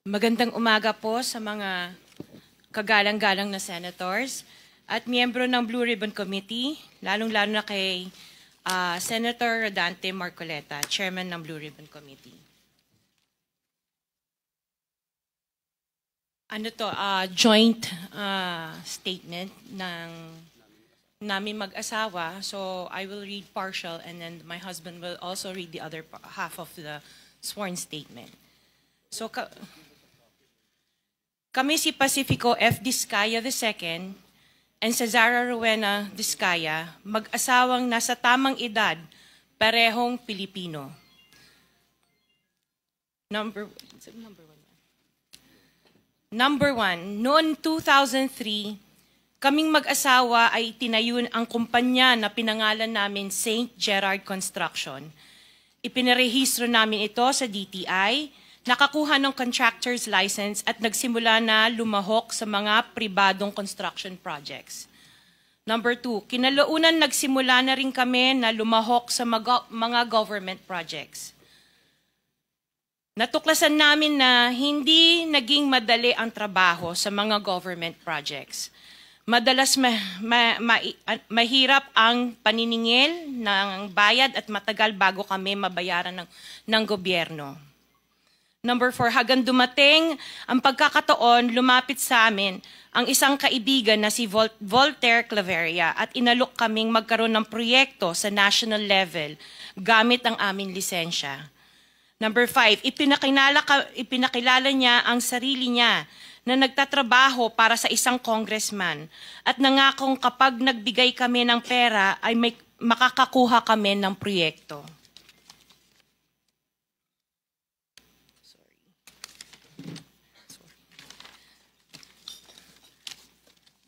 Magandang umaga po sa mga kagalang-galang na senators at miyembro ng Blue Ribbon Committee, lalong-lalo na kay Senator Rodante Marcoleta, Chairman ng Blue Ribbon Committee. Joint statement ng namin mag-asawa. So I will read partial and then my husband will also read the other half of the sworn statement. So kami si Pacifico F. Discaya II and Cesara Rowena Discaya, mag-asawang nasa tamang edad, parehong Pilipino. Number one, noong 2003, kaming mag-asawa ay tinayun ang kumpanya na pinangalan namin St. Gerard Construction. Ipinarehistro namin ito sa DTI, nakakuha ng contractor's license at nagsimula na lumahok sa mga pribadong construction projects. Number two, kinalaunan nagsimula na rin kami na lumahok sa mga government projects. Natuklasan namin na hindi naging madali ang trabaho sa mga government projects. Madalas mahirap ang paniningil ng bayad at matagal bago kami mabayaran ng gobyerno. Number 4, hanggang dumating ang pagkakataon, lumapit sa amin ang isang kaibigan na si Voltaire Claveria at inalok kaming magkaroon ng proyekto sa national level gamit ang aming lisensya. Number 5, ipinakilala niya ang sarili niya na nagtatrabaho para sa isang congressman at nangakong kapag nagbigay kami ng pera ay makakakuha kami ng proyekto.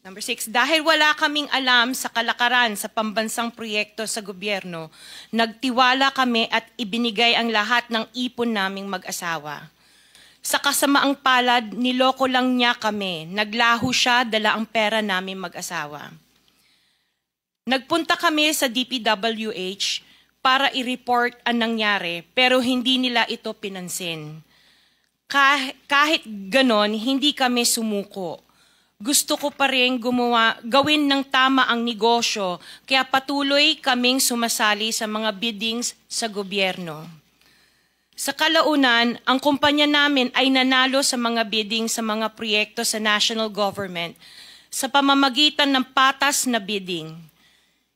Number 6, dahil wala kaming alam sa kalakaran sa pambansang proyekto sa gobyerno, nagtiwala kami at ibinigay ang lahat ng ipon naming mag-asawa. Sa kasamaang palad, niloko lang niya kami. Naglaho siya, dala ang pera namin mag-asawa. Nagpunta kami sa DPWH para i-report ang nangyari, pero hindi nila ito pinansin. Kahit ganon, hindi kami sumuko. Gusto ko pa rin gawin ng tama ang negosyo, kaya patuloy kaming sumasali sa mga biddings sa gobyerno. Sa kalaunan, ang kumpanya namin ay nanalo sa mga bidding sa mga proyekto sa national government sa pamamagitan ng patas na bidding.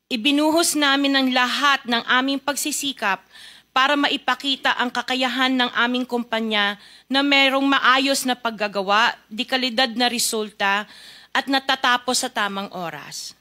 Ibinuhos namin ang lahat ng aming pagsisikap para maipakita ang kakayahan ng aming kumpanya na mayroong maayos na paggagawa, di kalidad na resulta, at natatapos sa tamang oras.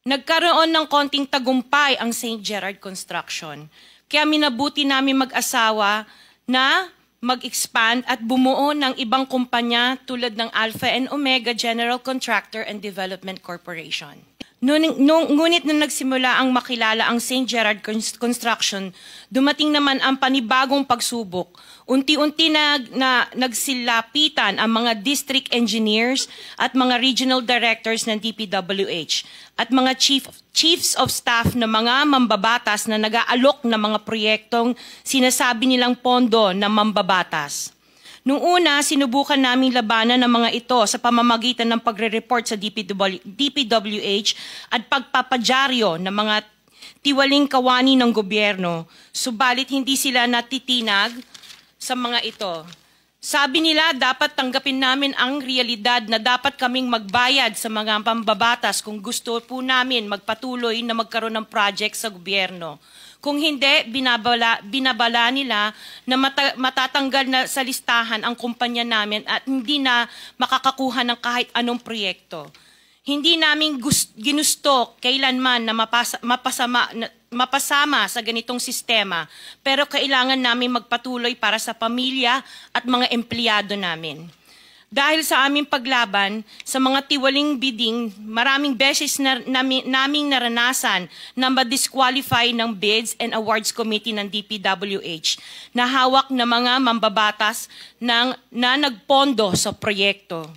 Nagkaroon ng konting tagumpay ang St. Gerard Construction, kaya minabuti namin mag-asawa na mag-expand at bumuo ng ibang kumpanya tulad ng Alpha and Omega General Contractor and Development Corporation. Ngunit na nagsimula ang makilala ang St. Gerard Construction, dumating naman ang panibagong pagsubok. Unti-unti nagsilapitan ang mga district engineers at mga regional directors ng DPWH at mga chiefs of staff na mga mambabatas na nag-aalok ng mga proyektong sinasabi nilang pondo na mambabatas. Noong una, sinubukan naming labanan ng mga ito sa pamamagitan ng pagre-report sa DPWH at pagpapadyaryo ng mga tiwaling kawani ng gobyerno. Subalit hindi sila natitinag sa mga ito. Sabi nila dapat tanggapin namin ang realidad na dapat kaming magbayad sa mga pambabatas kung gusto po namin magpatuloy na magkaroon ng project sa gobyerno. Kung hindi, binabala nila na matatanggal na sa listahan ang kumpanya namin at hindi na makakakuha ng kahit anong proyekto. Hindi namin ginusto kailanman na mapasama sa ganitong sistema, pero kailangan namin magpatuloy para sa pamilya at mga empleyado namin. Dahil sa aming paglaban sa mga tiwaling bidding, maraming beses naming naranasan na ma-disqualify ng Bids and Awards Committee ng DPWH na hawak na mga mambabatas na nagpondo sa proyekto.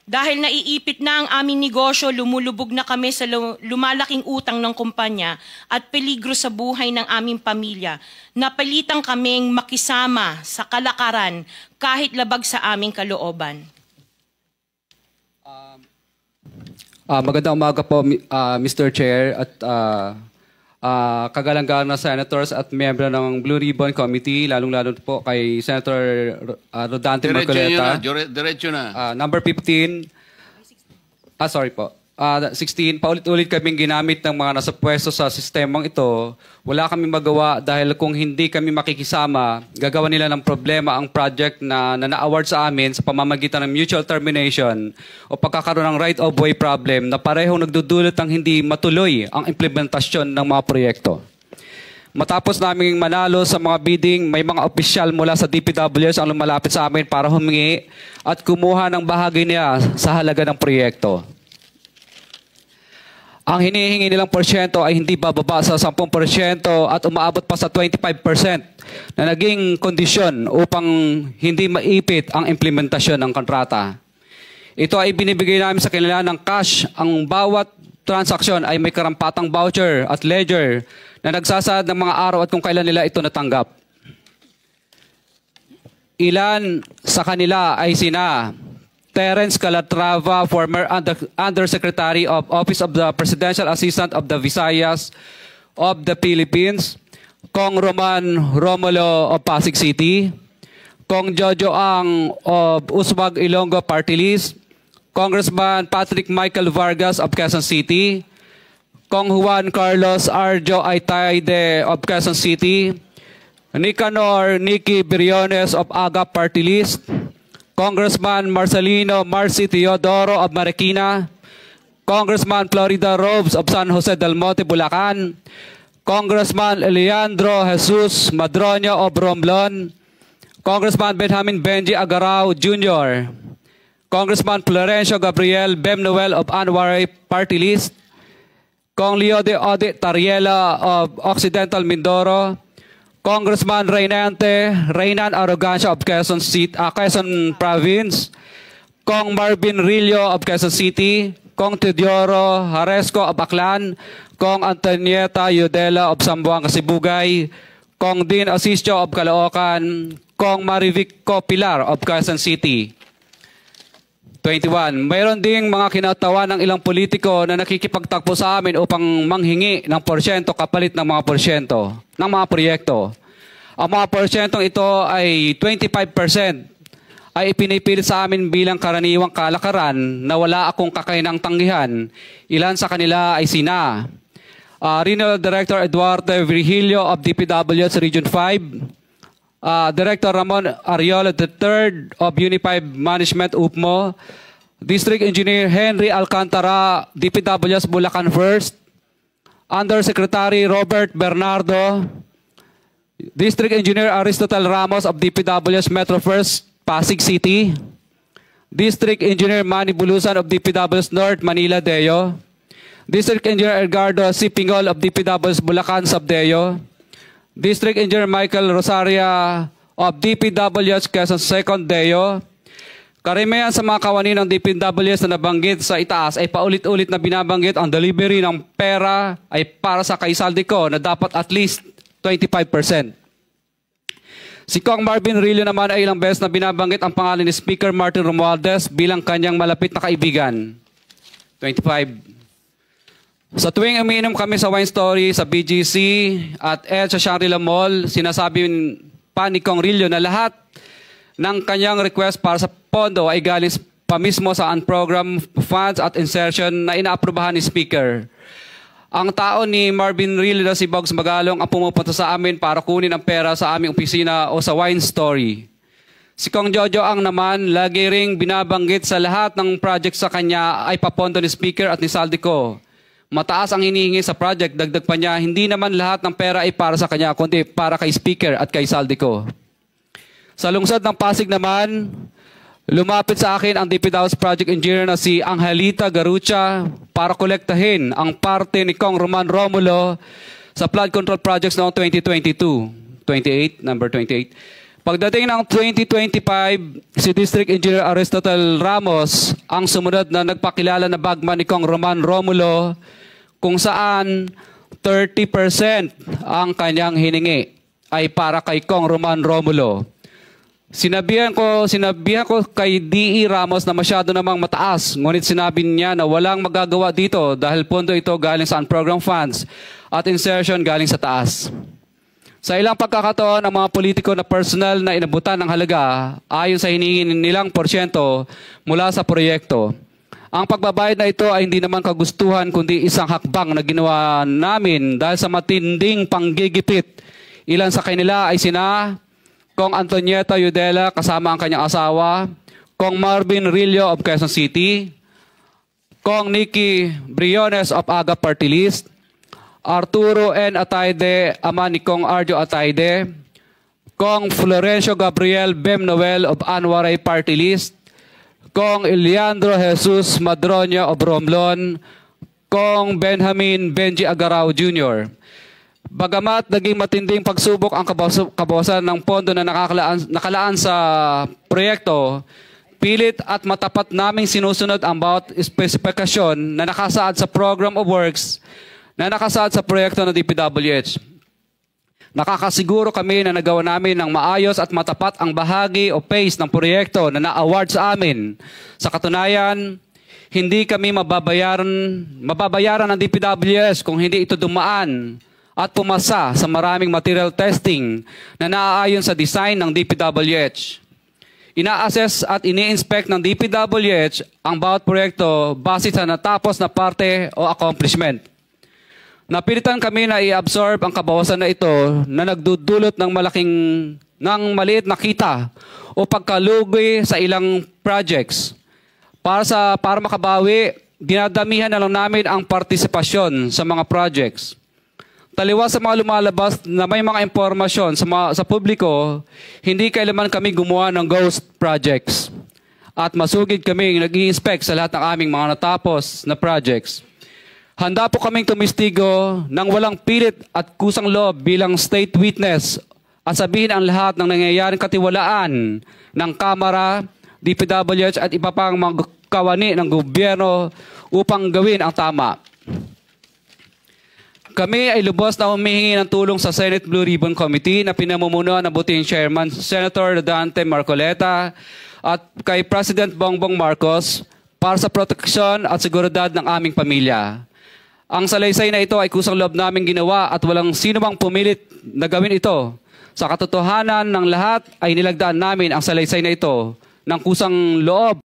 Dahil naiipit na ang aming negosyo, lumulubog na kami sa lumalaking utang ng kumpanya at peligro sa buhay ng aming pamilya. Napalitan kaming makisama sa kalakaran kahit labag sa aming kalooban. Magandang umaga po, Mr. Chair at kagalang-galang na senators at miyembro ng Blue Ribbon Committee, lalong-lalo po kay Senator Rodante Marcoleta. Diretso na. Number 15, sorry po. 16, paulit-ulit kaming ginamit ng mga nasa pwesto sa sistemang ito. Wala kaming magawa dahil kung hindi kami makikisama, gagawa nila ng problema ang project na na-award sa amin sa pamamagitan ng mutual termination o pagkakaroon ng right-of-way problem na parehong nagdudulot ng hindi matuloy ang implementasyon ng mga proyekto. Matapos naming manalo sa mga bidding, may mga opisyal mula sa DPWs ang lumalapit sa amin para humingi at kumuha ng bahagi niya sa halaga ng proyekto. Ang hinihingi nilang porsyento ay hindi bababa sa 10% at umaabot pa sa 25% na naging kondisyon upang hindi maipit ang implementasyon ng kontrata. Ito ay binibigay namin sa kanila ng cash. Ang bawat transaksyon ay may karampatang voucher at ledger na nagsasaad ng mga araw at kung kailan nila ito natanggap. Ilan sa kanila ay sina Terence Calatrava, former Undersecretary of Office of the Presidential Assistant of the Visayas of the Philippines, Kong Roman Romulo of Pasig City, Kong Jojo Ang of Uswag Ilonggo Party List, Congressman Patrick Michael Vargas of Quezon City, Kong Juan Carlos Arjo Aitaide of Quezon City, Nicanor Nicky Briones of Aga Party List, Congressman Marcelino Marcy Teodoro of Marikina, Congressman Florida Robes of San Jose del Monte, Bulacan, Congressman Leandro Jesus Madroño of Romblon, Congressman Benjamin Benji Agarao Jr., Congressman Florencio Gabriel Bemnoel of Anwaray Party List, Kong Leo de Ode Tariela of Occidental Mindoro, Congressman Reynan Arrogancia of Quezon Province, Kong Marvin Rillo of Quezon City, Kong Teodoro Haresco of Aklan, Kong Antonieta Yudela of Zamboanga, Sibugay, Kong Dean Asisio of Caloocan, Kong Marivico Pilar of Quezon City. 21. Mayroon ding mga kinatawa ng ilang politiko na nakikipagtakbo sa amin upang manghingi ng porsyento kapalit ng mga porsyento ng mga proyekto. Ang mga porsyentong ito ay 25% ay ipinipilit sa amin bilang karaniwang kalakaran na wala akong kakainang tanggihan. Ilan sa kanila ay sina Regional Director Eduardo Virgilio of DPW's Region 5, Director Ramon Ariola III of Unified Management UPMO, District Engineer Henry Alcantara, DPW's Bulacan First, Undersecretary Robert Bernardo, District Engineer Aristotle Ramos of DPW's Metro First, Pasig City, District Engineer Manny Bulusan of DPW's North Manila Deo, District Engineer Edgardo C. Pingol of DPW's Bulacan Subdeo, District Engineer Michael Rosaria of DPW's Quezon Second Deo. Karamihan sa mga kawani ng DPWs na nabanggit sa itaas ay paulit-ulit na binabanggit ang delivery ng pera ay para sa kaisaldico na dapat at least 25%. Si Kong Marvin Rillo naman ay ilang beses na binabanggit ang pangalan ni Speaker Martin Romualdez bilang kanyang malapit na kaibigan. 25. Sa tuwing umiinom kami sa Wine Story, sa BGC at sa Shangri-La Mall, sinasabi pa ni Kong Rillo na lahat ng kanyang request para sa pondo ay galing pa mismo sa unprogrammed funds at insertion na inaaprubahan ni Speaker. Ang tao ni Marvin Rillo na si Bogs Magalong ang pumupunta sa amin para kunin ang pera sa aming opisina o sa Wine Story. Si Kong Jojo Ang naman, lagi ring binabanggit sa lahat ng project sa kanya ay papondo ni Speaker at ni Saldico. Mataas ang hinihingi sa project, dagdag pa niya, hindi naman lahat ng pera ay para sa kanya, kundi para kay Speaker at kay Saldico. Sa lungsod ng Pasig naman, lumapit sa akin ang DPW's project engineer na si Angelita Garucha para kolektahin ang parte ni Kong Roman Romulo sa flood control projects noong 2022. 28, number 28. Pagdating ng 2025, si District Engineer Aristotle Ramos ang sumunod na nagpakilala na bagman ni Kong Roman Romulo, kung saan 30% ang kanyang hiningi ay para kay Kong Roman Romulo. Sinabihan ko kay D.E. Ramos na masyado namang mataas, ngunit sinabi niya na walang magagawa dito dahil pondo ito galing sa unprogrammed funds at insertion galing sa taas. Sa ilang pagkakataon, ang mga politiko na personal na inabutan ng halaga ayon sa hiningin nilang porsyento mula sa proyekto. Ang pagbabayad na ito ay hindi naman kagustuhan kundi isang hakbang na ginawa namin dahil sa matinding panggigipit. Ilan sa kanila ay sina Kong Antonieta Yudela kasama ang kanyang asawa, Kong Marvin Rillo of Quezon City, Kong Nikki Briones of Aga Party List, Arturo N. Ataide, ama ni Kong Arjo Ataide, Kong Florencio Gabriel Bem Noel of Anwaray Party List, Kong Eliandro Jesus Madroña of Romblon, Kong Benjamin Benji Agarao Jr. Bagamat naging matinding pagsubok ang kabawasan ng pondo na nakalaan sa proyekto, pilit at matapat naming sinusunod ang bawat espesifikasyon na nakasaad sa Program of Works na nakasaad sa proyekto ng DPWH. Nakakasiguro kami na nagawa namin ng maayos at matapat ang bahagi o phase ng proyekto na na-award sa amin. Sa katunayan, hindi kami mababayaran ng DPWH kung hindi ito dumaan at pumasa sa maraming material testing na naaayon sa design ng DPWH. Ina-assess at ini-inspect ng DPWH ang bawat proyekto base sa natapos na parte o accomplishment. Napilitan kami na i-absorb ang kabawasan na ito na nagdudulot ng maliit na kita o pagkalugi sa ilang projects. Para makabawi, dinadamihan na lang namin ang partisipasyon sa mga projects. Taliwas sa mga lumalabas na may mga impormasyon sa publiko, hindi kailanman kami gumawa ng ghost projects. At masugid kami nag-i-inspect sa lahat ng aming mga natapos na projects. Handa po kaming tumistigo ng walang pilit at kusang loob bilang state witness at sabihin ang lahat ng nangyayaring katiwalaan ng Kamara, DPWH at iba pang mga kawani ng gobyerno upang gawin ang tama. Kami ay lubos na humihingi ng tulong sa Senate Blue Ribbon Committee na pinamumunuan ng buting Chairman Senator Dante Marcoleta at kay President Bongbong Marcos para sa proteksyon at seguridad ng aming pamilya. Ang salaysay na ito ay kusang loob naming ginawa at walang sino mang pumilit na gawin ito. Sa katotohanan ng lahat ay nilagdaan namin ang salaysay na ito ng kusang loob